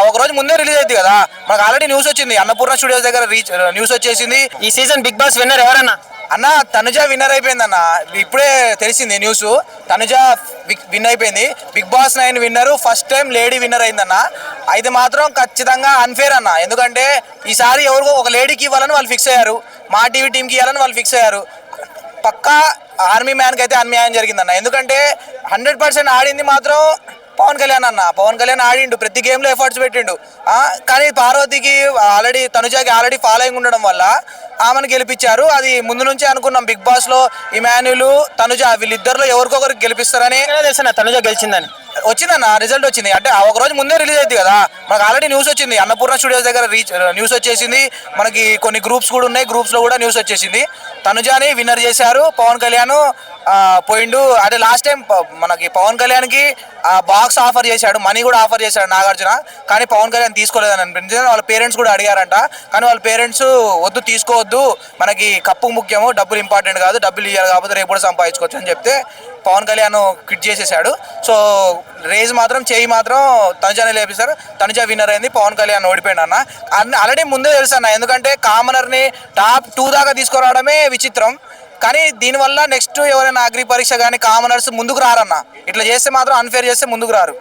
ఒక రోజు ముందే రిలీజ్ అయింది కదా, మనకు ఆల్రెడీ న్యూస్ వచ్చింది, అన్నపూర్ణ స్టూడియోస్ దగ్గర న్యూస్ వచ్చేసింది. ఈ సీజన్ బిగ్ బాస్ విన్నర్ ఎవరన్నా? అన్న తనుజ విన్నర్ అయిపోయింది అన్న, ఇప్పుడే తెలిసింది న్యూస్. తనుజ విన్ అయిపోయింది. Bigg Boss 9 winner first time lady winner అయిందన్న. అయితే మాత్రం ఖచ్చితంగా అన్ఫేర్ అన్న, ఎందుకంటే ఈసారి ఎవరికో ఒక లేడీకి ఇవ్వాలని వాళ్ళు ఫిక్స్ అయ్యారు, మా టీవీ టీంకి ఇవ్వాలని వాళ్ళు ఫిక్స్ అయ్యారు. పక్కా ఆర్మీ మ్యాన్కి అయితే అన్యాయం జరిగిందన్న, ఎందుకంటే 100% ఆడింది మాత్రం పవన్ కళ్యాణ్ అన్న. పవన్ కళ్యాణ్ ఆడిండు, ప్రతి గేమ్లో ఎఫర్ట్స్ పెట్టిండు. కానీ పార్వతికి ఆల్రెడీ, తనుజాకి ఆల్రెడీ ఫాలోయింగ్ ఉండడం వల్ల ఆమెను గెలిపించారు. అది ముందు నుంచే అనుకున్నాం, బిగ్ బాస్లో ఇమాన్యుల్, తనుజ వీళ్ళిద్దరిలో ఎవరికొకరికి గెలిపిస్తారని. తెలుసా తనుజ గెలిచిందని? వచ్చిందన్న, రిజల్ట్ వచ్చింది. అంటే ఒక రోజు ముందే రిలీజ్ అయింది కదా, మనకు ఆల్రెడీ న్యూస్ వచ్చింది, అన్నపూర్ణ స్టూడియోస్ దగ్గర న్యూస్ వచ్చేసింది. మనకి కొన్ని గ్రూప్స్ కూడా ఉన్నాయి, గ్రూప్స్లో కూడా న్యూస్ వచ్చేసింది. తనుజాని విన్నర్ చేశారు. పవన్ కళ్యాణ్ పోయిండు. అంటే లాస్ట్ టైం మనకి పవన్ కళ్యాణ్కి బాక్స్ ఆఫర్ చేశాడు, మనీ కూడా ఆఫర్ చేశాడు నాగార్జున, కానీ పవన్ కళ్యాణ్ తీసుకోలేదని అనిపించింది. వాళ్ళ పేరెంట్స్ కూడా అడిగారంట, కానీ వాళ్ళ పేరెంట్స్ వద్దు, తీసుకోవద్దు, మనకి కప్పు ముఖ్యము, డబ్బులు ఇంపార్టెంట్ కాదు, డబ్బులు ఇవ్వాలి కాకపోతే రేపు కూడా సంపాదించుకోవచ్చు అని చెప్తే పవన్ కళ్యాణ్ క్విట్ చేసేసాడు. సో రేజ్ మాత్రం చేయి మాత్రం తనుజానే లేపిస్తారు. తనుజ విన్నర్ అయింది, పవన్ కళ్యాణ్ ఓడిపోయాడు అన్న. ఆల్రెడీ ముందే తెలుసు అన్న, ఎందుకంటే కామనర్ని టాప్ 2 దాకా తీసుకురావడమే విచిత్రం. కానీ దీనివల్ల నెక్స్ట్ ఎవరైనా అగ్రి పరీక్ష కానీ కామనర్స్ ముందుకు రారన్న, ఇట్లా చేస్తే మాత్రం అన్ఫేర్ చేస్తే ముందుకు రారు.